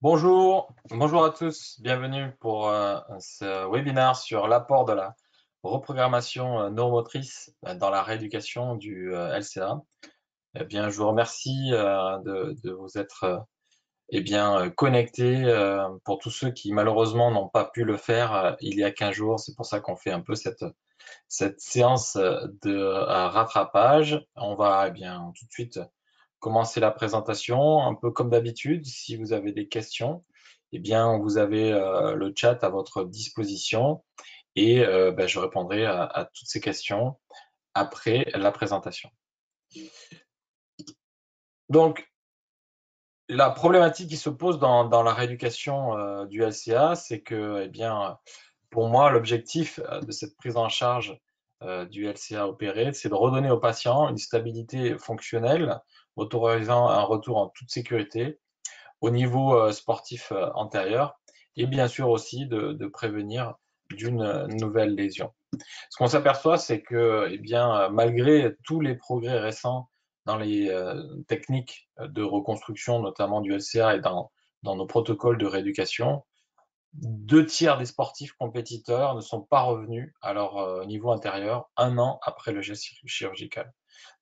Bonjour à tous, bienvenue pour ce webinaire sur l'apport de la reprogrammation neuromotrice dans la rééducation du LCA. Eh bien, je vous remercie de vous être connectés. Pour tous ceux qui malheureusement n'ont pas pu le faire il y a 15 jours, c'est pour ça qu'on fait un peu cette séance de rattrapage. On va tout de suite commencer la présentation, un peu comme d'habitude. Si vous avez des questions, vous avez le chat à votre disposition et je répondrai à toutes ces questions après la présentation. Donc, la problématique qui se pose dans la rééducation du LCA, c'est que, pour moi, l'objectif de cette prise en charge du LCA opéré, c'est de redonner au patient une stabilité fonctionnelle, autorisant un retour en toute sécurité au niveau sportif antérieur et bien sûr aussi de prévenir d'une nouvelle lésion. Ce qu'on s'aperçoit, c'est que malgré tous les progrès récents dans les techniques de reconstruction, notamment du LCA et dans nos protocoles de rééducation, 2 tiers des sportifs compétiteurs ne sont pas revenus à leur niveau antérieur 1 an après le geste chirurgical.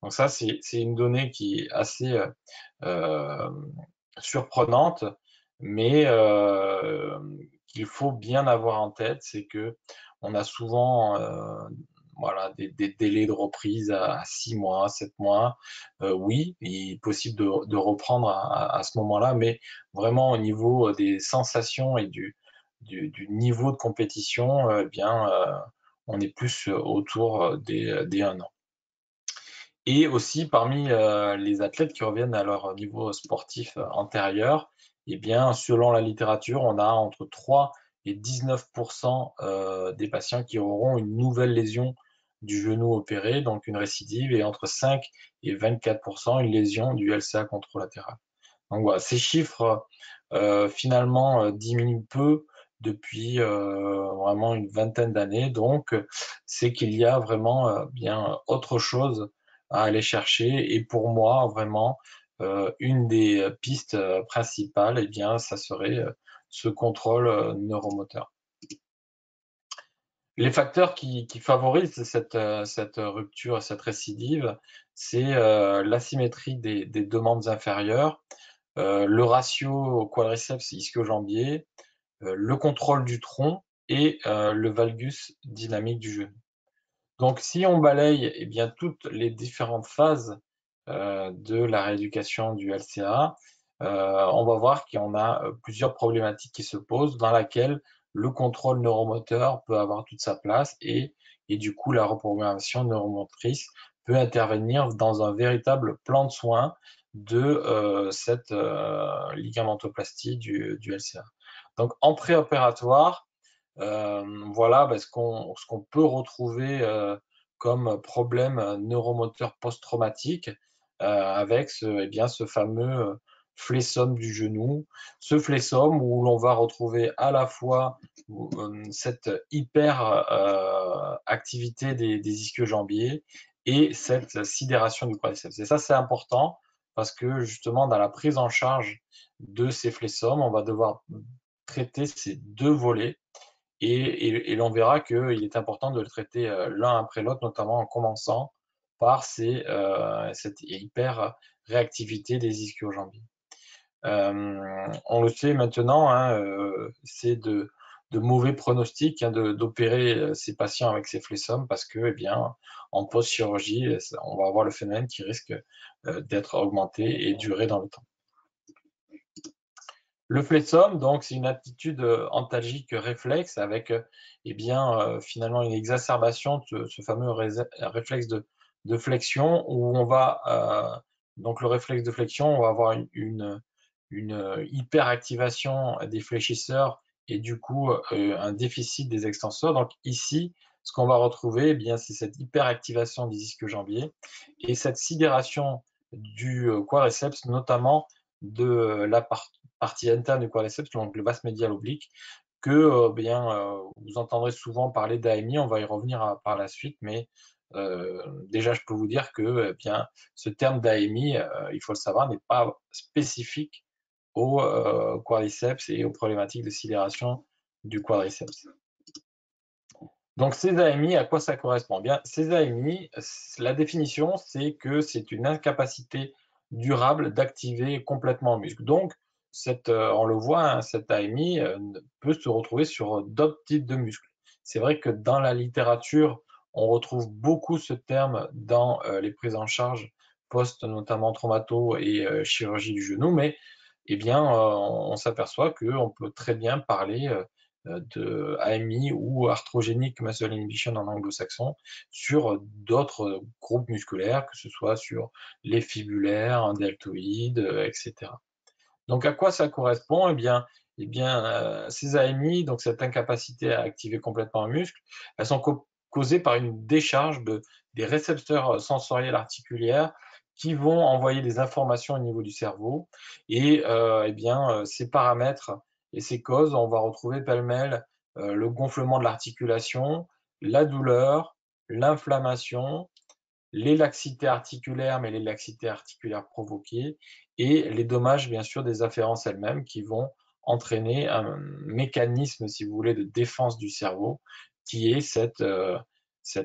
Donc ça, c'est une donnée qui est assez euh, surprenante, mais qu'il faut bien avoir en tête, c'est que on a souvent des délais de reprise à 6 mois, 7 mois. Oui, il est possible de reprendre à ce moment-là, mais vraiment au niveau des sensations et du niveau de compétition, on est plus autour des 1 an. Et aussi parmi les athlètes qui reviennent à leur niveau sportif antérieur, selon la littérature, on a entre 3 et 19% des patients qui auront une nouvelle lésion du genou opéré, donc une récidive, et entre 5 et 24% une lésion du LCA contralatéral. Donc voilà, ces chiffres finalement diminuent peu depuis vraiment une vingtaine d'années. Donc c'est qu'il y a vraiment bien autre chose à aller chercher. Et pour moi, vraiment, une des pistes principales, ça serait ce contrôle neuromoteur. Les facteurs qui favorisent cette rupture, cette récidive, c'est l'asymétrie des demandes inférieures, le ratio quadriceps ischio-jambier, le contrôle du tronc et le valgus dynamique du genou. Donc si on balaye toutes les différentes phases de la rééducation du LCA, on va voir qu'il y en a plusieurs problématiques qui se posent dans laquelle le contrôle neuromoteur peut avoir toute sa place et du coup la reprogrammation neuromotrice peut intervenir dans un véritable plan de soins de cette ligamentoplastie du LCA. Donc en préopératoire, voilà ce qu'on peut retrouver comme problème neuromoteur post-traumatique avec ce fameux flessum du genou. Ce flessum où l'on va retrouver à la fois cette hyper activité des ischio-jambiers et cette sidération du quadriceps. Et ça, c'est important parce que justement, dans la prise en charge de ces flessums, on va devoir traiter ces 2 volets et l'on verra qu'il est important de le traiter l'un après l'autre, notamment en commençant par cette hyper réactivité des ischio-jambiers. On le sait maintenant, hein, c'est de mauvais pronostics d'opérer ces patients avec ces flessums parce que, en post-chirurgie, on va avoir le phénomène qui risque d'être augmenté et durer dans le temps. Le flexum, donc, c'est une attitude antalgique réflexe avec finalement une exacerbation de ce fameux réflexe de flexion où on va, donc le réflexe de flexion, on va avoir une hyperactivation des fléchisseurs et du coup un déficit des extenseurs. Donc ici, ce qu'on va retrouver, c'est cette hyperactivation des ischio-jambiers et cette sidération du quadriceps, notamment de la partie interne du quadriceps, donc le vaste médial oblique, que vous entendrez souvent parler d'AMI, on va y revenir par la suite, mais déjà je peux vous dire que ce terme d'AMI, il faut le savoir, n'est pas spécifique au quadriceps et aux problématiques de sidération du quadriceps. Donc ces AMI, à quoi ça correspond? Eh bien, ces AMI, la définition, c'est que c'est une incapacité durable d'activer complètement le muscle. Donc, on le voit, hein, cette AMI peut se retrouver sur d'autres types de muscles. C'est vrai que dans la littérature, on retrouve beaucoup ce terme dans les prises en charge post notamment traumato et chirurgie du genou, mais eh bien, on s'aperçoit qu'on peut très bien parler de AMI ou arthrogenic muscle inhibition en anglo-saxon sur d'autres groupes musculaires, que ce soit sur les fibulaires, un deltoïde, etc. Donc à quoi ça correspond? Ces AMI, donc cette incapacité à activer complètement un muscle, elles sont causées par une décharge des récepteurs sensoriels articulaires qui vont envoyer des informations au niveau du cerveau. Et ces paramètres et ces causes, on va retrouver pêle-mêle le gonflement de l'articulation, la douleur, l'inflammation, les laxités articulaires, mais les laxités articulaires provoquées, et les dommages, bien sûr, des afférences elles-mêmes qui vont entraîner un mécanisme, si vous voulez, de défense du cerveau, qui est cette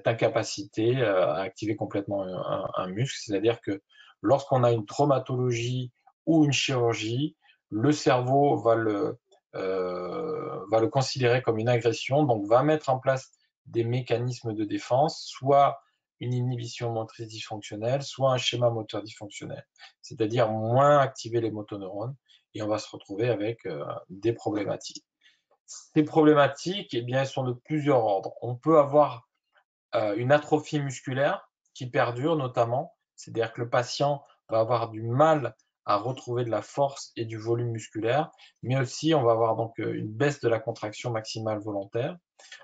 incapacité à activer complètement un muscle. C'est-à-dire que lorsqu'on a une traumatologie ou une chirurgie, le cerveau va le considérer comme une agression, donc va mettre en place des mécanismes de défense, soit une inhibition motrice dysfonctionnelle, soit un schéma moteur dysfonctionnel, c'est-à-dire moins activer les motoneurones, et on va se retrouver avec des problématiques. Ces problématiques, eh bien, elles sont de plusieurs ordres. On peut avoir une atrophie musculaire qui perdure notamment, c'est-à-dire que le patient va avoir du mal à retrouver de la force et du volume musculaire, mais aussi on va avoir donc une baisse de la contraction maximale volontaire.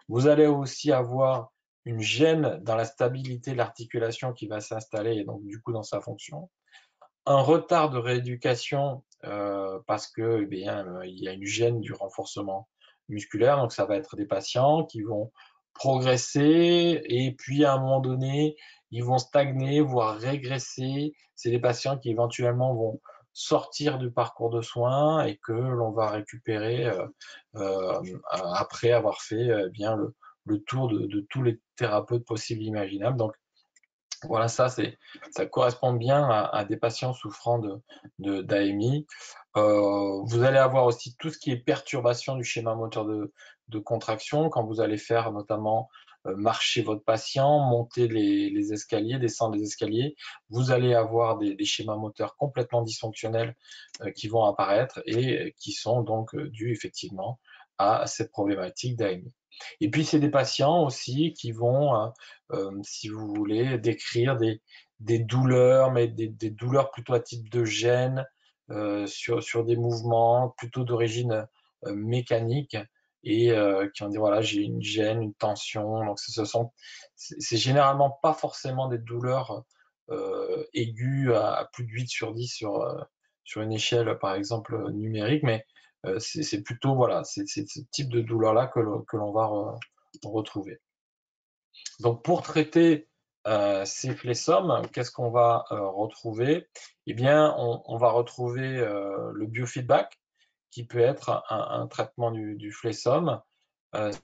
Vous allez aussi avoir une gêne dans la stabilité de l'articulation qui va s'installer et donc du coup dans sa fonction. Un retard de rééducation parce que il y a une gêne du renforcement musculaire, donc ça va être des patients qui vont progresser et puis à un moment donné, ils vont stagner, voire régresser. C'est des patients qui éventuellement vont sortir du parcours de soins et que l'on va récupérer après avoir fait le tour de tous les thérapeutes possibles et imaginables. Donc voilà, ça correspond bien à des patients souffrant d'AMI. Vous allez avoir aussi tout ce qui est perturbation du schéma moteur de contraction quand vous allez faire notamment marcher votre patient, monter les escaliers, descendre les escaliers. Vous allez avoir des schémas moteurs complètement dysfonctionnels qui vont apparaître et qui sont donc dus effectivement à cette problématique d'AMI. Et puis, c'est des patients aussi qui vont, si vous voulez, décrire des douleurs, mais des douleurs plutôt à type de gêne, sur des mouvements plutôt d'origine mécanique et qui vont dire voilà, j'ai une gêne, une tension. Donc, c'est généralement pas forcément des douleurs aiguës à plus de 8 sur 10 sur une échelle, par exemple, numérique, mais c'est plutôt voilà, c'est ce type de douleur-là que l'on va retrouver. Donc pour traiter ces flessomes, qu'est-ce qu'on va retrouver? Eh bien, on va retrouver le biofeedback, qui peut être un traitement du flessum,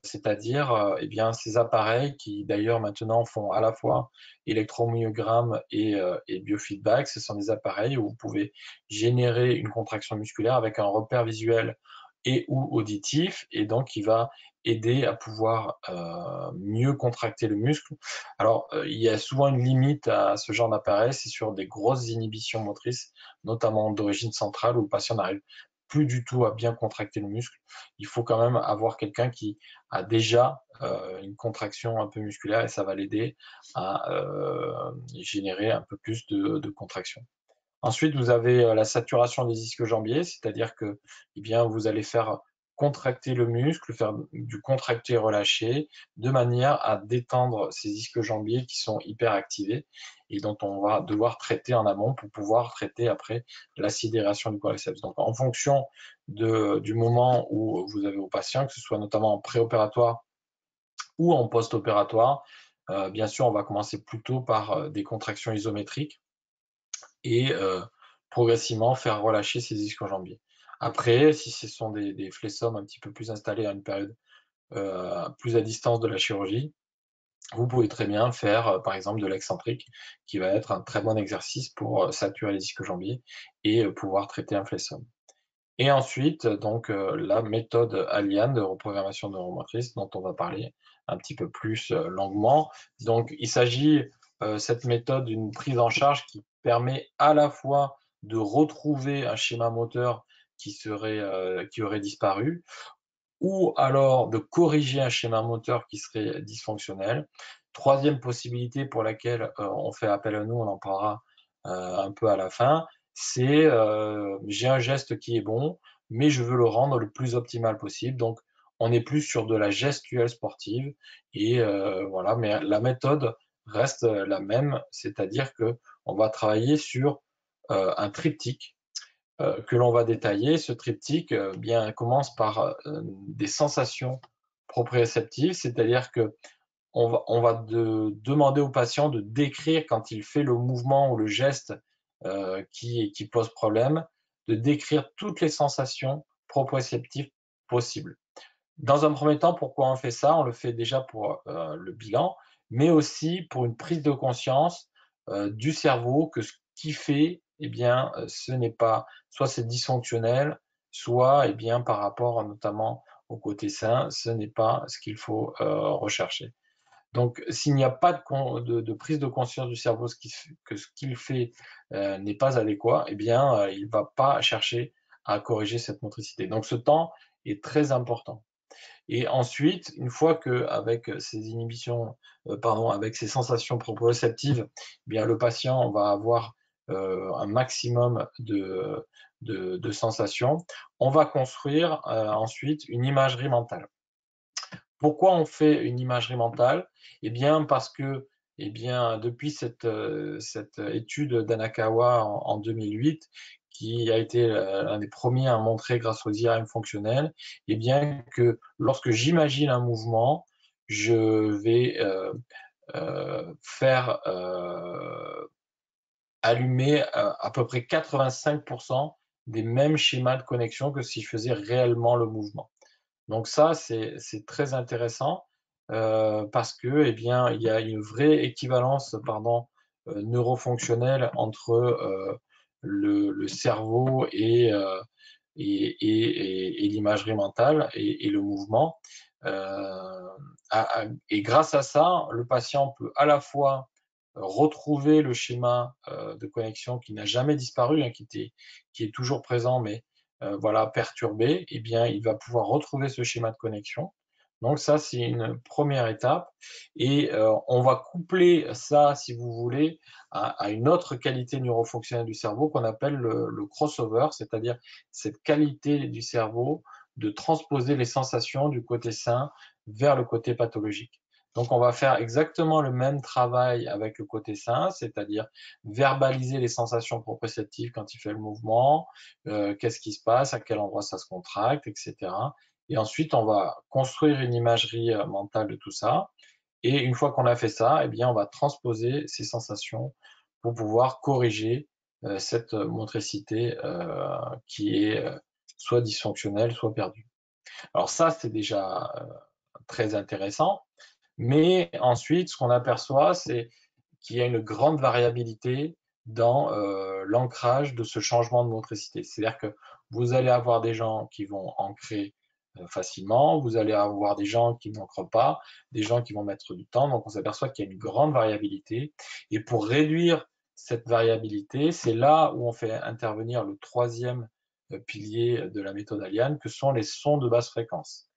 c'est-à-dire ces appareils qui d'ailleurs maintenant font à la fois électromyogramme et biofeedback. Ce sont des appareils où vous pouvez générer une contraction musculaire avec un repère visuel et ou auditif, et donc qui va aider à pouvoir mieux contracter le muscle. Alors, il y a souvent une limite à ce genre d'appareil, c'est sur des grosses inhibitions motrices, notamment d'origine centrale, où le patient n'arrive plus du tout à bien contracter le muscle. Il faut quand même avoir quelqu'un qui a déjà une contraction un peu musculaire et ça va l'aider à générer un peu plus de contraction. Ensuite, vous avez la saturation des ischio-jambiers, c'est-à-dire que vous allez faire contracter le muscle, faire du contracter-relâcher, de manière à détendre ces ischio-jambiers qui sont hyper activés et dont on va devoir traiter en amont pour pouvoir traiter après la sidération du quadriceps. Donc, en fonction du moment où vous avez vos patients, que ce soit notamment en préopératoire ou en post-opératoire, bien sûr, on va commencer plutôt par des contractions isométriques et progressivement faire relâcher ces ischio-jambiers. Après, si ce sont des flexums un petit peu plus installés à une période plus à distance de la chirurgie, vous pouvez très bien faire, par exemple, de l'excentrique, qui va être un très bon exercice pour saturer les ischio-jambiers et pouvoir traiter un flexum. Et ensuite, donc, la méthode Aliane de reprogrammation neuromotrice dont on va parler un petit peu plus longuement. Donc, il s'agit, cette méthode, d'une prise en charge qui permet à la fois de retrouver un schéma moteur qui aurait disparu, ou alors de corriger un schéma moteur qui serait dysfonctionnel. Troisième possibilité pour laquelle on fait appel à nous, on en parlera un peu à la fin, c'est j'ai un geste qui est bon, mais je veux le rendre le plus optimal possible. Donc, on est plus sur de la gestuelle sportive et voilà, mais la méthode reste la même, c'est-à-dire que on va travailler sur un triptyque que l'on va détailler. Ce triptyque bien commence par des sensations proprioceptives, c'est-à-dire que on va demander au patient de décrire quand il fait le mouvement ou le geste qui pose problème, de décrire toutes les sensations proprioceptives possibles. Dans un premier temps, pourquoi on fait ça? On le fait déjà pour le bilan, mais aussi pour une prise de conscience du cerveau que ce qui fait, eh bien, ce n'est pas, soit c'est dysfonctionnel, soit, eh bien, par rapport notamment au côté sain, ce n'est pas ce qu'il faut rechercher. Donc, s'il n'y a pas de prise de conscience du cerveau que ce qu'il fait n'est pas adéquat, eh bien, il ne va pas chercher à corriger cette motricité. Donc, ce temps est très important. Et ensuite, une fois qu'avec ces inhibitions, pardon, avec ces sensations proprioceptives, eh bien le patient va avoir un maximum de sensations, on va construire ensuite une imagerie mentale. Pourquoi on fait une imagerie mentale? Eh bien, parce que, eh bien, depuis cette étude d'Anakawa en 2008, qui a été l'un des premiers à montrer grâce aux IRM fonctionnels, eh bien, que lorsque j'imagine un mouvement, je vais faire allumer à peu près 85% des mêmes schémas de connexion que si je faisais réellement le mouvement. Donc ça, c'est très intéressant parce que, eh bien, il y a une vraie équivalence, pardon, neurofonctionnelle entre le cerveau et l'imagerie mentale et le mouvement. Et grâce à ça, le patient peut à la fois retrouver le schéma de connexion qui n'a jamais disparu, hein, qui est toujours présent, mais voilà, perturbé, eh bien, il va pouvoir retrouver ce schéma de connexion. Donc ça, c'est une première étape. Et on va coupler ça, si vous voulez, à une autre qualité neurofonctionnelle du cerveau qu'on appelle le crossover, c'est-à-dire cette qualité du cerveau de transposer les sensations du côté sain vers le côté pathologique. Donc on va faire exactement le même travail avec le côté sain, c'est-à-dire verbaliser les sensations proprioceptives quand il fait le mouvement, qu'est-ce qui se passe, à quel endroit ça se contracte, etc. Et ensuite, on va construire une imagerie mentale de tout ça. Et une fois qu'on a fait ça, eh bien, on va transposer ces sensations pour pouvoir corriger cette motricité qui est soit dysfonctionnelle, soit perdue. Alors ça, c'est déjà très intéressant. Mais ensuite, ce qu'on aperçoit, c'est qu'il y a une grande variabilité dans l'ancrage de ce changement de motricité. C'est-à-dire que vous allez avoir des gens qui vont ancrer facilement, vous allez avoir des gens qui n'ancrent pas, des gens qui vont mettre du temps. Donc on s'aperçoit qu'il y a une grande variabilité. Et pour réduire cette variabilité, c'est là où on fait intervenir le troisième pilier de la méthode Aliane, que sont les sons de basse fréquence.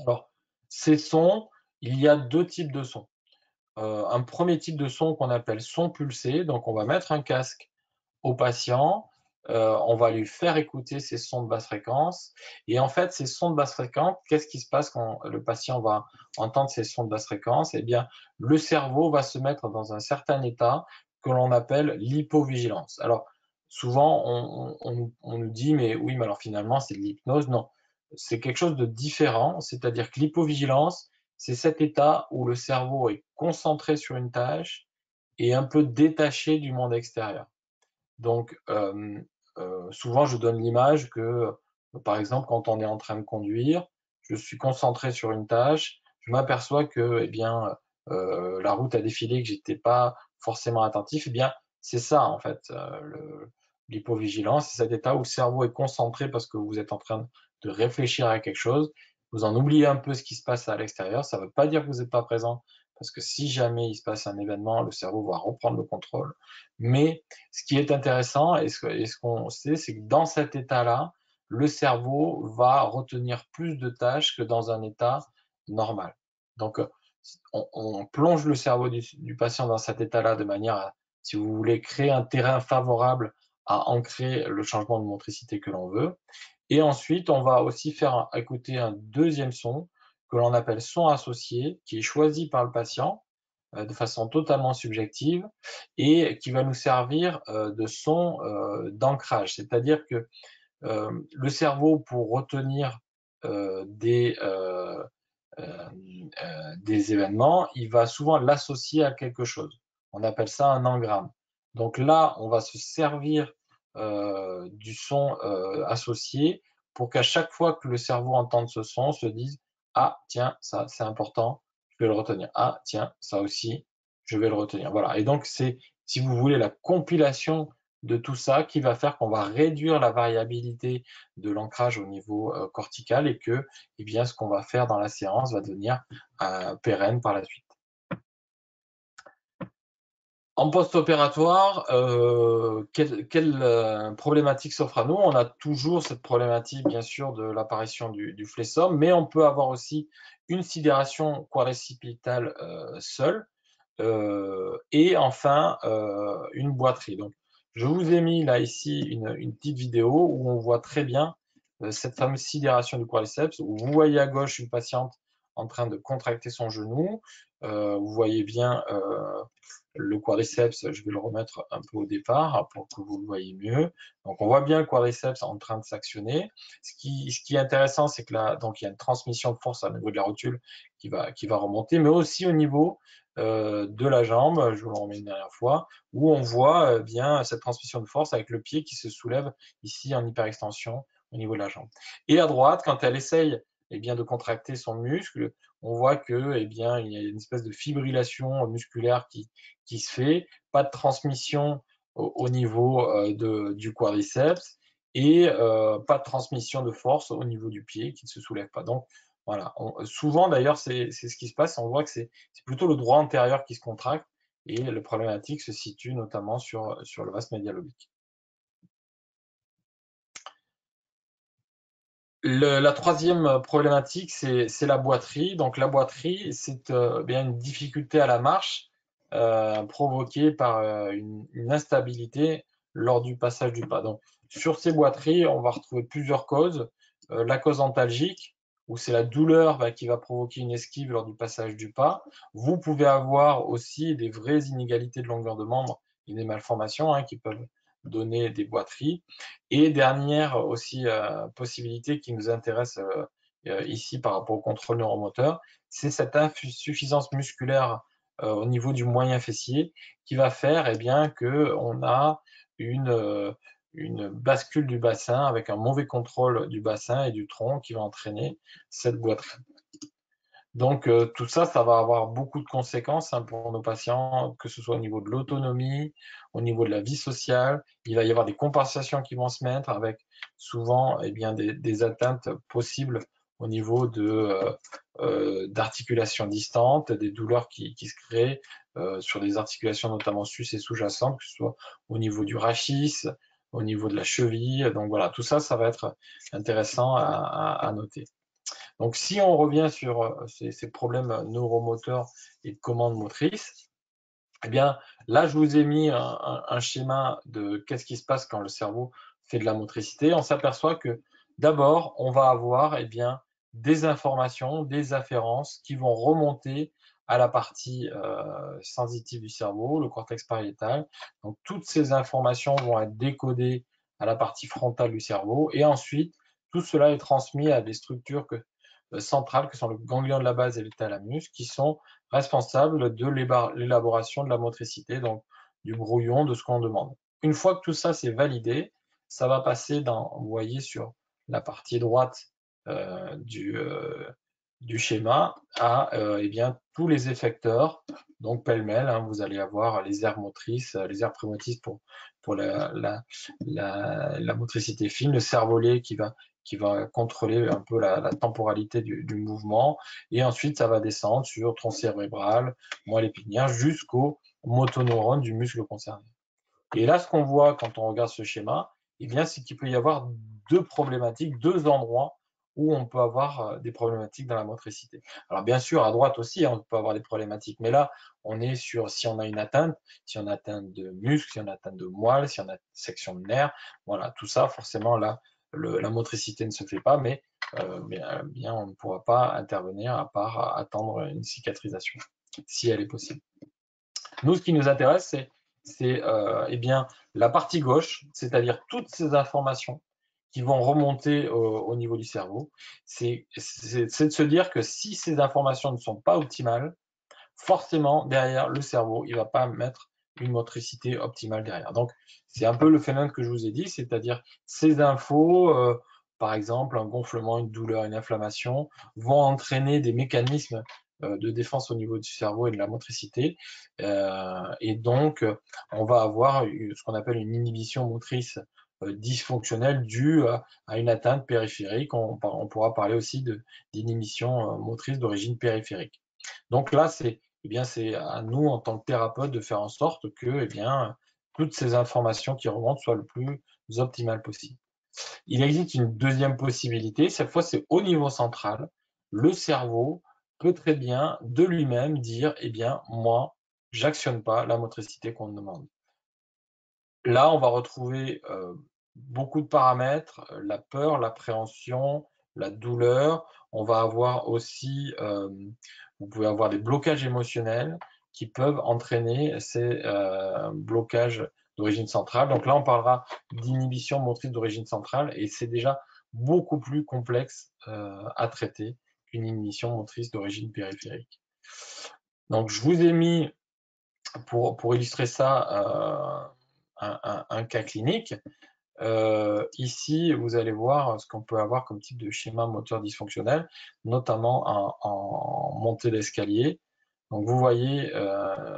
Alors, ces sons, il y a deux types de sons. Un premier type de son qu'on appelle son pulsé, donc on va mettre un casque au patient, on va lui faire écouter ces sons de basse fréquence et en fait, ces sons de basse fréquence, qu'est-ce qui se passe quand le patient va entendre ces sons de basse fréquence? Eh bien, le cerveau va se mettre dans un certain état que l'on appelle l'hypovigilance. Alors, souvent, on nous dit: «Mais oui, mais alors finalement, c'est de l'hypnose». Non, c'est quelque chose de différent, c'est-à-dire que l'hypovigilance, c'est cet état où le cerveau est concentré sur une tâche et un peu détaché du monde extérieur. Donc, souvent, je donne l'image que, par exemple, quand on est en train de conduire, je suis concentré sur une tâche, je m'aperçois que, eh bien, la route a défilé, que j'étais pas forcément attentif. Eh bien, c'est ça, en fait, l'hypovigilance, c'est cet état où le cerveau est concentré parce que vous êtes en train de réfléchir à quelque chose. Vous en oubliez un peu ce qui se passe à l'extérieur. Ça ne veut pas dire que vous n'êtes pas présent, parce que si jamais il se passe un événement, le cerveau va reprendre le contrôle. Mais ce qui est intéressant et ce qu'on sait, c'est que dans cet état-là, le cerveau va retenir plus de tâches que dans un état normal. Donc, on plonge le cerveau du patient dans cet état-là de manière à, si vous voulez, créer un terrain favorable à ancrer le changement de motricité que l'on veut. Et ensuite, on va aussi faire écouter un deuxième son que l'on appelle son associé, qui est choisi par le patient de façon totalement subjective et qui va nous servir de son d'ancrage. C'est-à-dire que le cerveau, pour retenir des événements, il va souvent l'associer à quelque chose. On appelle ça un engramme. Donc là, on va se servir du son associé pour qu'à chaque fois que le cerveau entende ce son, se dise ah tiens, ça c'est important, je vais le retenir. Ah tiens, ça aussi, je vais le retenir. Voilà. Et donc c'est, si vous voulez, la compilation de tout ça qui va faire qu'on va réduire la variabilité de l'ancrage au niveau cortical et que, eh bien, ce qu'on va faire dans la séance va devenir pérenne par la suite. En post-opératoire, quelle problématique s'offre à nous? On a toujours cette problématique, bien sûr, de l'apparition du flessum, mais on peut avoir aussi une sidération quadricipitale seule, et enfin une boiterie. Donc, je vous ai mis là ici une petite vidéo où on voit très bien cette fameuse sidération du quadriceps, où vous voyez à gauche une patiente en train de contracter son genou. Vous voyez bien le quadriceps, je vais le remettre un peu au départ pour que vous le voyez mieux. Donc, on voit bien le quadriceps en train de s'actionner. Ce qui est intéressant, c'est que là, donc, il y a une transmission de force au niveau de la rotule qui va remonter, mais aussi au niveau de la jambe, je vous le remets une dernière fois, où on voit bien cette transmission de force avec le pied qui se soulève ici en hyperextension au niveau de la jambe. Et à droite, quand elle essaye bien, de contracter son muscle, on voit que il y a une espèce de fibrillation musculaire qui se fait, pas de transmission au niveau du quadriceps et pas de transmission de force au niveau du pied qui ne se soulève pas. Donc voilà, souvent d'ailleurs c'est ce qui se passe, on voit que c'est plutôt le droit antérieur qui se contracte et la problématique se situe notamment sur le vaste médial oblique. La troisième problématique, c'est la boiterie. Donc la boiterie, c'est bien une difficulté à la marche provoquée par une instabilité lors du passage du pas. Donc sur ces boiteries, on va retrouver plusieurs causes. La cause antalgique, où c'est la douleur qui va provoquer une esquive lors du passage du pas. Vous pouvez avoir aussi des vraies inégalités de longueur de membre et des malformations qui peuvent donner des boiteries. Et dernière aussi possibilité qui nous intéresse ici par rapport au contrôle neuromoteur, c'est cette insuffisance musculaire au niveau du moyen fessier qui va faire bien qu'on a une bascule du bassin avec un mauvais contrôle du bassin et du tronc qui va entraîner cette boiterie. Donc tout ça, ça va avoir beaucoup de conséquences pour nos patients, que ce soit au niveau de l'autonomie, au niveau de la vie sociale. Il va y avoir des compensations qui vont se mettre avec souvent des atteintes possibles au niveau d'articulations distantes, des douleurs qui se créent sur des articulations notamment sus et sous-jacentes, que ce soit au niveau du rachis, au niveau de la cheville. Donc voilà, tout ça, ça va être intéressant à noter. Donc, si on revient sur ces problèmes neuromoteurs et de commande motrice, eh bien, là, je vous ai mis un schéma de qu'est-ce qui se passe quand le cerveau fait de la motricité. On s'aperçoit que d'abord, on va avoir des informations, des afférences qui vont remonter à la partie sensitive du cerveau, le cortex pariétal. Donc, toutes ces informations vont être décodées à la partie frontale du cerveau et ensuite, tout cela est transmis à des structures centrales que sont le ganglion de la base et le thalamus qui sont responsables de l'élaboration de la motricité, donc du brouillon de ce qu'on demande. une fois que tout ça c'est validé, ça va passer vous voyez sur la partie droite du schéma à eh bien, tous les effecteurs. Donc pêle-mêle, hein, vous allez avoir les aires motrices, les aires prémotrices pour la motricité fine, le cervelet qui va contrôler un peu la temporalité du mouvement, et ensuite ça va descendre sur tronc cérébral, moelle épinière, jusqu'au motoneurone du muscle concerné. Et là, ce qu'on voit quand on regarde ce schéma, eh bien, c'est qu'il peut y avoir deux problématiques, deux endroits où on peut avoir des problématiques dans la motricité. Alors bien sûr, à droite aussi, on peut avoir des problématiques, mais là, on est sur si on a une atteinte, si on a atteinte de muscle, si on a atteinte de moelle, si on a section de nerf, voilà, tout ça, forcément, là, la motricité ne se fait pas, mais bien, on ne pourra pas intervenir à part attendre une cicatrisation, si elle est possible. Nous, ce qui nous intéresse, c'est eh bien, la partie gauche, c'est-à-dire toutes ces informations qui vont remonter au niveau du cerveau. C'est de se dire que si ces informations ne sont pas optimales, forcément, derrière le cerveau, il ne va pas mettre une motricité optimale derrière. Donc, c'est un peu le phénomène que je vous ai dit, c'est-à-dire ces infos, par exemple, un gonflement, une douleur, une inflammation, vont entraîner des mécanismes de défense au niveau du cerveau et de la motricité. Et donc, on va avoir ce qu'on appelle une inhibition motrice dysfonctionnelle due à une atteinte périphérique. On pourra parler aussi d'inhibition motrice d'origine périphérique. Donc là, c'est à nous, en tant que thérapeute, de faire en sorte que toutes ces informations qui remontent soient le plus optimales possible. Il existe une deuxième possibilité, cette fois c'est au niveau central. Le cerveau peut très bien de lui-même dire, eh bien, moi, j'actionne pas la motricité qu'on me demande. Là, on va retrouver beaucoup de paramètres, la peur, l'appréhension, la douleur. On va avoir aussi, vous pouvez avoir des blocages émotionnels qui peuvent entraîner ces blocages d'origine centrale. Donc là, on parlera d'inhibition motrice d'origine centrale et c'est déjà beaucoup plus complexe à traiter qu'une inhibition motrice d'origine périphérique. Donc je vous ai mis, pour illustrer ça, un cas clinique. Ici, vous allez voir ce qu'on peut avoir comme type de schéma moteur dysfonctionnel, notamment en montée d'escalier. Donc vous voyez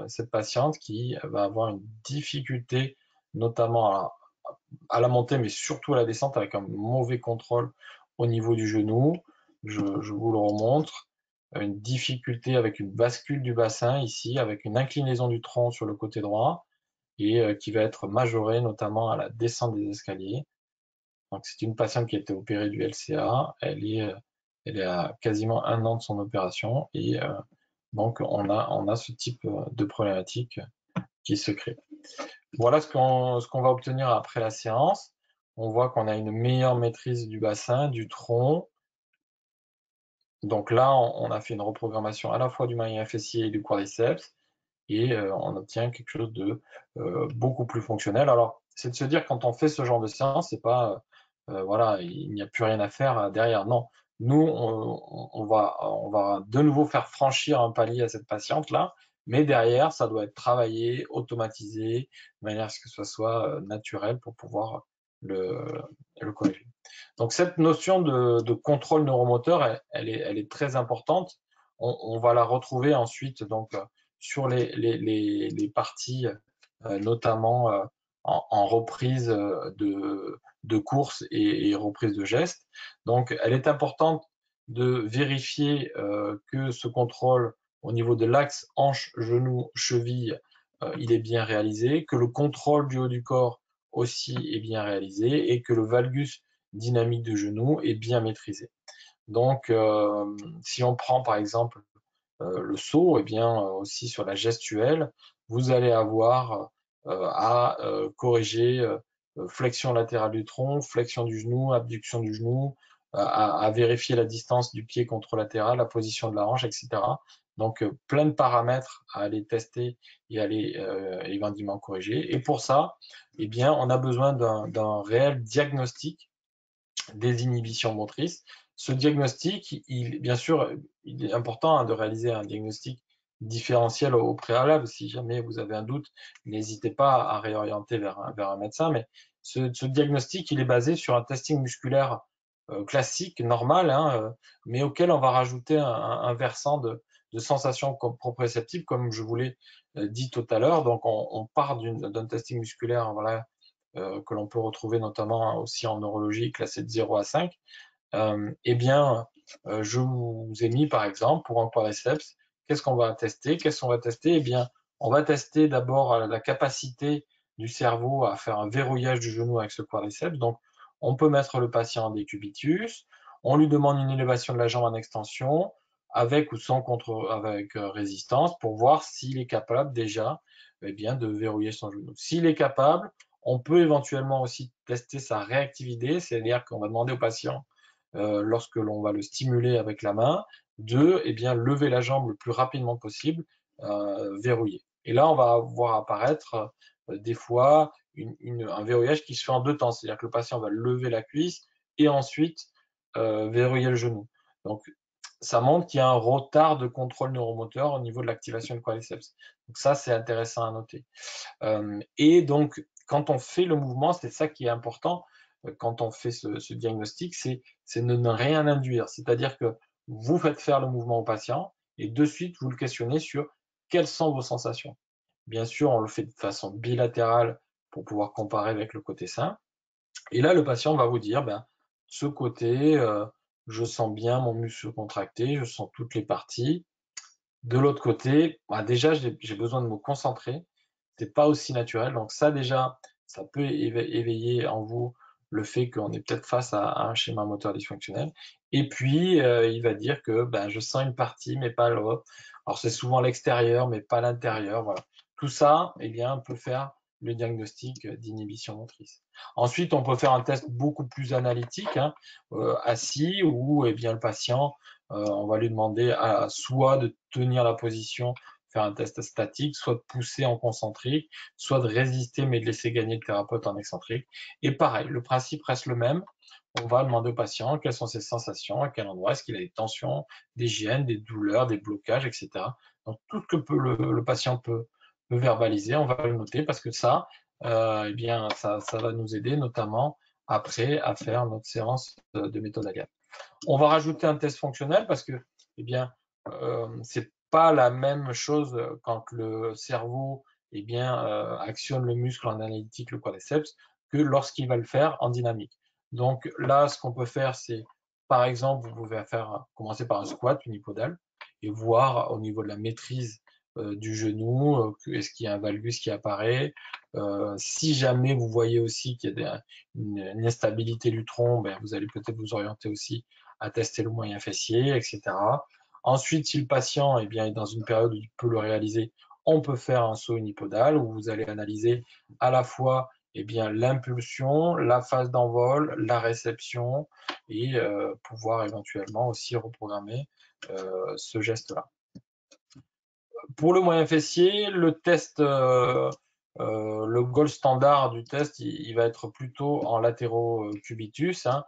cette patiente qui va avoir une difficulté, notamment à la montée, mais surtout à la descente, avec un mauvais contrôle au niveau du genou. Je vous le remontre. Une difficulté avec une bascule du bassin ici, avec une inclinaison du tronc sur le côté droit, et qui va être majorée notamment à la descente des escaliers. Donc c'est une patiente qui a été opérée du LCA, elle est à quasiment 1 an de son opération, et donc on a ce type de problématique qui se crée. Voilà ce qu'on va obtenir après la séance. On voit qu'on a une meilleure maîtrise du bassin, du tronc. Donc là, on a fait une reprogrammation à la fois du maillon fessier et du quadriceps, et on obtient quelque chose de beaucoup plus fonctionnel. Alors, c'est de se dire, quand on fait ce genre de séance, c'est pas voilà, il n'y a plus rien à faire derrière. Non, nous, on va de nouveau faire franchir un palier à cette patiente-là, mais derrière, ça doit être travaillé, automatisé, de manière à ce que ce soit naturel pour pouvoir le corriger. Donc cette notion de contrôle neuromoteur, elle est très importante. On va la retrouver ensuite donc sur les parties, notamment en reprise de course et reprise de gestes. Donc, elle est importante de vérifier que ce contrôle au niveau de l'axe hanche, genou, cheville, il est bien réalisé, que le contrôle du haut du corps aussi est bien réalisé et que le valgus dynamique de genou est bien maîtrisé. Donc, si on prend par exemple le saut, et bien aussi sur la gestuelle, vous allez avoir à corriger flexion latérale du tronc, flexion du genou, abduction du genou, à vérifier la distance du pied contralatéral, la position de la hanche, etc. Donc plein de paramètres à aller tester et à aller éventuellement corriger. Et pour ça, eh bien, on a besoin d'un réel diagnostic des inhibitions motrices. Ce diagnostic, bien sûr, il est important de réaliser un diagnostic différentiel au préalable. Si jamais vous avez un doute, n'hésitez pas à réorienter vers un médecin. Mais ce diagnostic, il est basé sur un testing musculaire classique, normal, hein, mais auquel on va rajouter un versant de sensations proprioceptives, comme je vous l'ai dit tout à l'heure. Donc, on part d'un testing musculaire, voilà, que l'on peut retrouver notamment aussi en neurologie, classé de 0 à 5. Eh bien, je vous ai mis par exemple pour un quadriceps, qu'est-ce qu'on va tester? Qu'est-ce qu'on va tester? Eh bien, on va tester d'abord la capacité du cerveau à faire un verrouillage du genou avec ce quadriceps. Donc, on peut mettre le patient en décubitus, on lui demande une élévation de la jambe en extension, avec ou sans avec résistance, pour voir s'il est capable déjà eh bien, de verrouiller son genou. S'il est capable, on peut éventuellement aussi tester sa réactivité, c'est-à-dire qu'on va demander au patient lorsque l'on va le stimuler avec la main, de eh bien, lever la jambe le plus rapidement possible, verrouiller. Et là, on va voir apparaître des fois un verrouillage qui se fait en deux temps, c'est-à-dire que le patient va lever la cuisse et ensuite verrouiller le genou. Donc, ça montre qu'il y a un retard de contrôle neuromoteur au niveau de l'activation du quadriceps. Donc ça, c'est intéressant à noter. Et donc, quand on fait le mouvement, c'est ça qui est important quand on fait ce diagnostic, c'est de ne rien induire. C'est-à-dire que vous faites faire le mouvement au patient et de suite, vous le questionnez sur quelles sont vos sensations. Bien sûr, on le fait de façon bilatérale pour pouvoir comparer avec le côté sain. Et là, le patient va vous dire, ben, ce côté, je sens bien mon muscle contracté, je sens toutes les parties. De l'autre côté, bah, déjà, j'ai besoin de me concentrer. C'est pas aussi naturel. Donc ça, déjà, ça peut éveiller en vous le fait qu'on est peut-être face à un schéma moteur dysfonctionnel. Et puis, il va dire que ben, je sens une partie, mais pas l'autre. Alors c'est souvent l'extérieur, mais pas l'intérieur. Voilà. Tout ça, eh bien, on peut faire le diagnostic d'inhibition motrice. Ensuite, on peut faire un test beaucoup plus analytique, hein, assis, où eh bien, le patient on va lui demander soit de tenir la position, faire un test statique, soit de pousser en concentrique, soit de résister mais de laisser gagner le thérapeute en excentrique. Et pareil, le principe reste le même. On va demander au patient quelles sont ses sensations, à quel endroit, est-ce qu'il a des tensions, des gênes, des douleurs, des blocages, etc. Donc tout ce que le patient peut verbaliser, on va le noter parce que ça, eh bien, ça va nous aider notamment après à faire notre séance de méthode Agile. On va rajouter un test fonctionnel parce que, eh bien, c'est pas la même chose quand le cerveau, eh bien, actionne le muscle en analytique, le quadriceps, que lorsqu'il va le faire en dynamique. Donc là, ce qu'on peut faire, c'est, par exemple, vous pouvez commencer par un squat unipodal et voir au niveau de la maîtrise du genou, est-ce qu'il y a un valgus qui apparaît. Si jamais vous voyez aussi qu'il y a une instabilité du tronc, ben, vous allez peut-être vous orienter aussi à tester le moyen fessier, etc. Ensuite, si le patient eh bien, est dans une période où il peut le réaliser, on peut faire un saut unipodal où vous allez analyser à la fois eh bien, l'impulsion, la phase d'envol, la réception et pouvoir éventuellement aussi reprogrammer ce geste-là. Pour le moyen fessier, le test, le gold standard du test, il va être plutôt en latéro-cubitus, hein,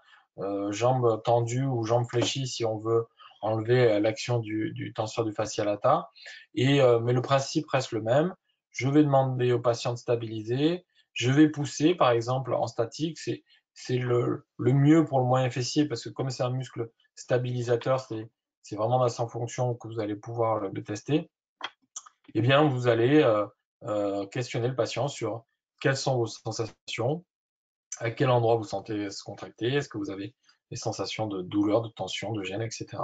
jambes tendues ou jambes fléchies si on veut enlever l'action du tenseur du fascia lata. Mais le principe reste le même. Je vais demander au patient de stabiliser. Je vais pousser, par exemple, en statique. C'est le mieux pour le moyen fessier parce que comme c'est un muscle stabilisateur, c'est vraiment dans sa fonction que vous allez pouvoir le tester. Eh bien, vous allez questionner le patient sur quelles sont vos sensations, à quel endroit vous sentez se contracter, est-ce que vous avez des sensations de douleur, de tension, de gêne, etc.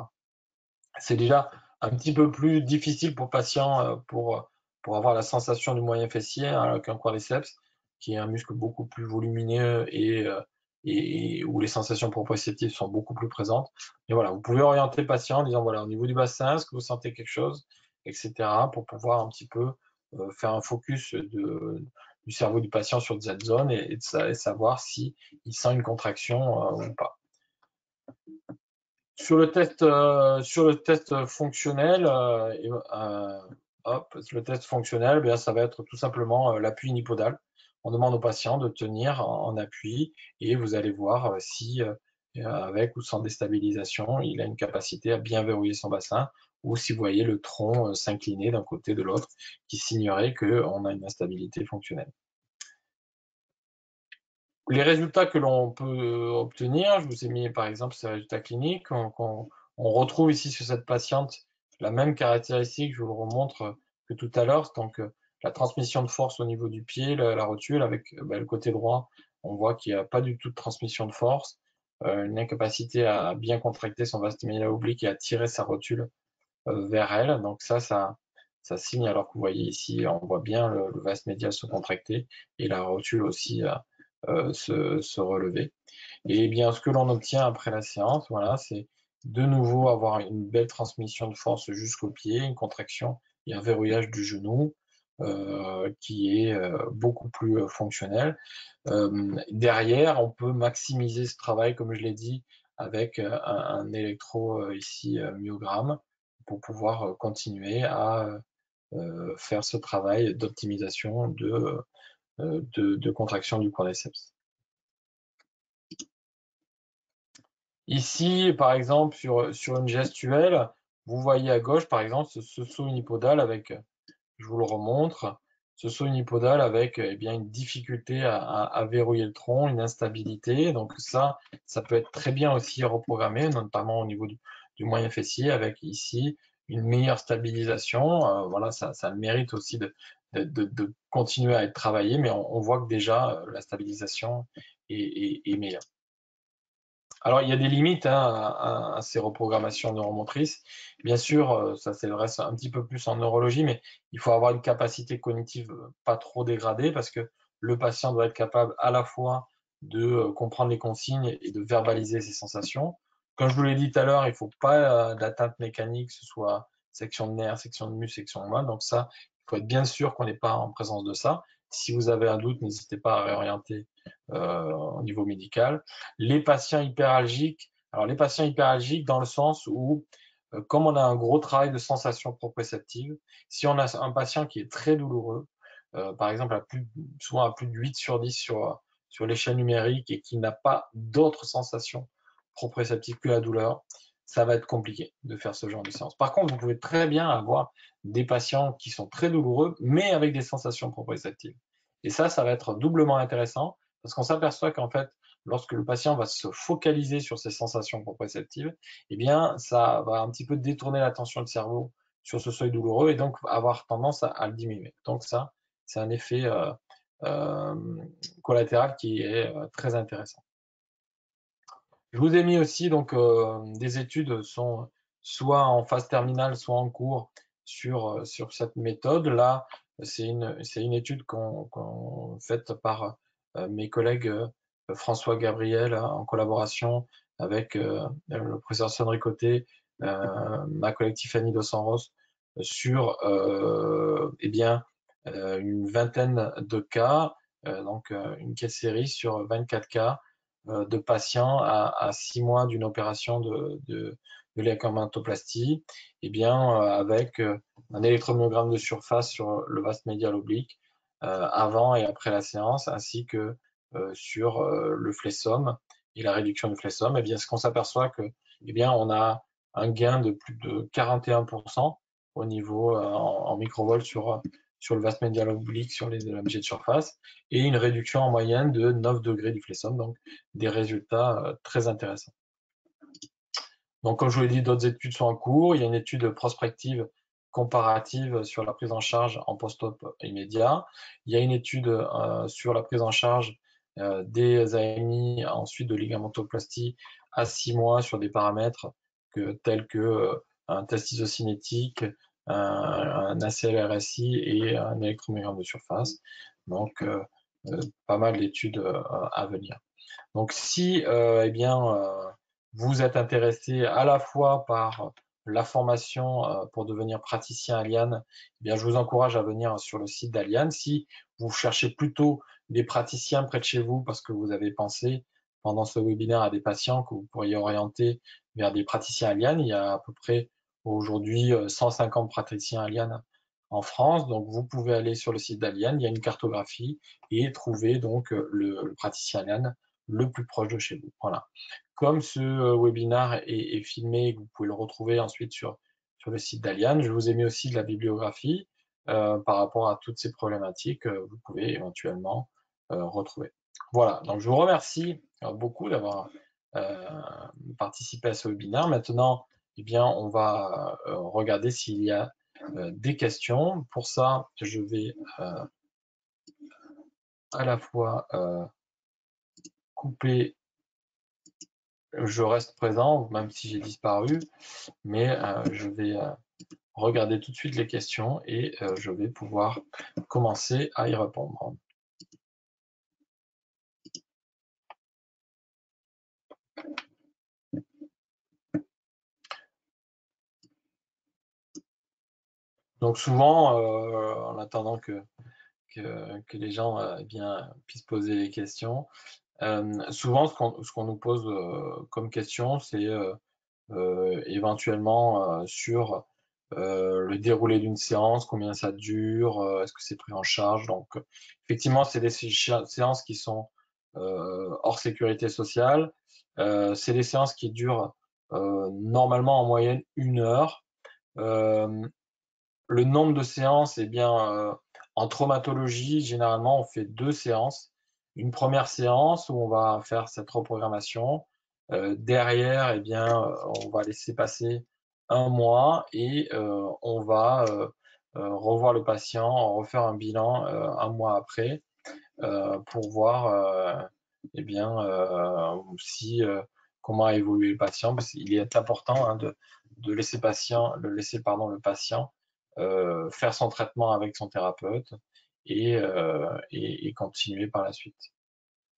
C'est déjà un petit peu plus difficile pour le patient pour avoir la sensation du moyen fessier hein, qu'un quadriceps, qui est un muscle beaucoup plus volumineux et où les sensations proprioceptives sont beaucoup plus présentes. Mais voilà, vous pouvez orienter le patient en disant voilà, au niveau du bassin, est-ce que vous sentez quelque chose, etc., pour pouvoir un petit peu faire un focus du cerveau du patient sur cette zone et savoir s'il sent une contraction ou pas. Sur le test fonctionnel, le test fonctionnel, bien, ça va être tout simplement l'appui unipodal. On demande au patient de tenir en appui et vous allez voir si avec ou sans déstabilisation, il a une capacité à bien verrouiller son bassin, ou si vous voyez le tronc s'incliner d'un côté de l'autre, qui signerait qu'on a une instabilité fonctionnelle. Les résultats que l'on peut obtenir, je vous ai mis par exemple ces résultats cliniques, on retrouve ici sur cette patiente la même caractéristique, je vous le remontre que tout à l'heure, donc la transmission de force au niveau du pied, la rotule, avec le côté droit, on voit qu'il n'y a pas du tout de transmission de force, une incapacité à bien contracter son vaste médial oblique et à tirer sa rotule vers elle, donc ça signe, alors que vous voyez ici, on voit bien le vaste médial se contracter et la rotule aussi se relever. Et bien, ce que l'on obtient après la séance, voilà, c'est de nouveau avoir une belle transmission de force jusqu'au pied, une contraction et un verrouillage du genou qui est beaucoup plus fonctionnel. Derrière, on peut maximiser ce travail, comme je l'ai dit, avec un électro ici myogramme pour pouvoir continuer à faire ce travail d'optimisation de contraction du quadriceps. Ici, par exemple, sur une gestuelle, vous voyez à gauche, par exemple, ce saut unipodal avec, je vous le remontre, ce saut unipodal avec eh bien, une difficulté à verrouiller le tronc, une instabilité. Donc ça peut être très bien aussi reprogrammé, notamment au niveau du moyen fessier, avec ici une meilleure stabilisation. Voilà, ça a le mérite aussi de continuer à être travaillé, mais on voit que déjà la stabilisation est meilleure. Alors, il y a des limites à ces reprogrammations neuromotrices. Bien sûr, ça s'adresse un petit peu plus en neurologie, mais il faut avoir une capacité cognitive pas trop dégradée parce que le patient doit être capable à la fois de comprendre les consignes et de verbaliser ses sensations. Comme je vous l'ai dit tout à l'heure, il ne faut pas d'atteinte mécanique, que ce soit section de nerfs, section de muscle, section de moelle. Donc ça, il faut être bien sûr qu'on n'est pas en présence de ça. Si vous avez un doute, n'hésitez pas à réorienter au niveau médical. Les patients hyperalgiques, alors les patients hyperalgiques dans le sens où, comme on a un gros travail de sensation proprioceptive, si on a un patient qui est très douloureux, par exemple souvent à plus de 8 sur 10 sur l'échelle numérique et qui n'a pas d'autres sensations proprioceptives que la douleur, ça va être compliqué de faire ce genre de séance. Par contre, vous pouvez très bien avoir des patients qui sont très douloureux, mais avec des sensations proprioceptives. Et ça va être doublement intéressant parce qu'on s'aperçoit qu'en fait, lorsque le patient va se focaliser sur ses sensations proprioceptives, eh bien, ça va un petit peu détourner l'attention du cerveau sur ce seuil douloureux et donc avoir tendance à le diminuer. Donc ça, c'est un effet euh, collatéral qui est très intéressant. Je vous ai mis aussi donc des études sont soit en phase terminale, soit en cours sur cette méthode. Là, c'est une étude qu'on faite par mes collègues François Gabriel en collaboration avec le professeur Sonnery Côté, ma collègue Tiffany Dos Santos sur eh bien une vingtaine de cas, donc une quête série sur 24 cas de patients à 6 mois d'une opération de léacamantoplastie, et bien avec un électromyogramme de surface sur le vaste médial oblique avant et après la séance, ainsi que sur le flessum et la réduction du flessum. Et bien, ce qu'on s'aperçoit que, eh bien, on a un gain de plus de 41% au niveau en microvolt sur le vaste médial oblique sur les LMG de surface et une réduction en moyenne de 9 degrés du flessum, donc des résultats très intéressants. Donc, comme je vous l'ai dit, d'autres études sont en cours. Il y a une étude prospective comparative sur la prise en charge en post-op immédiat. Il y a une étude sur la prise en charge des AMI ensuite de ligamentoplastie à 6 mois sur des paramètres tels que un test isocinétique, un ACLRSI et un électromyogramme de surface. Donc, pas mal d'études à venir. Donc, si eh bien, vous êtes intéressé à la fois par la formation pour devenir praticien Aliane, eh bien, je vous encourage à venir sur le site d'Aliane. Si vous cherchez plutôt des praticiens près de chez vous parce que vous avez pensé pendant ce webinaire à des patients que vous pourriez orienter vers des praticiens Aliane, il y a à peu près aujourd'hui 150 praticiens Aliane en France. Donc, vous pouvez aller sur le site d'Aliane, il y a une cartographie et trouver donc le praticien Aliane le plus proche de chez vous. Voilà. Comme ce webinaire est filmé, vous pouvez le retrouver ensuite sur le site d'Aliane, je vous ai mis aussi de la bibliographie par rapport à toutes ces problématiques que vous pouvez éventuellement retrouver. Voilà, donc je vous remercie beaucoup d'avoir participé à ce webinaire. Maintenant, eh bien, on va regarder s'il y a des questions. Pour ça, je vais à la fois couper, je reste présent, même si j'ai disparu, mais je vais regarder tout de suite les questions et je vais pouvoir commencer à y répondre. Donc souvent, en attendant que les gens eh bien, puissent poser les questions, souvent ce qu'on nous pose comme question, c'est éventuellement sur le déroulé d'une séance, combien ça dure, est-ce que c'est pris en charge. Donc effectivement, c'est des séances qui sont hors sécurité sociale. C'est des séances qui durent normalement en moyenne 1 heure. Le nombre de séances, eh bien, en traumatologie, généralement, on fait 2 séances. Une première séance où on va faire cette reprogrammation. Derrière, eh bien, on va laisser passer 1 mois et on va revoir le patient, refaire un bilan 1 mois après pour voir eh bien, si comment a évolué le patient. Parce qu'il est important hein, de laisser le patient faire son traitement avec son thérapeute et continuer par la suite.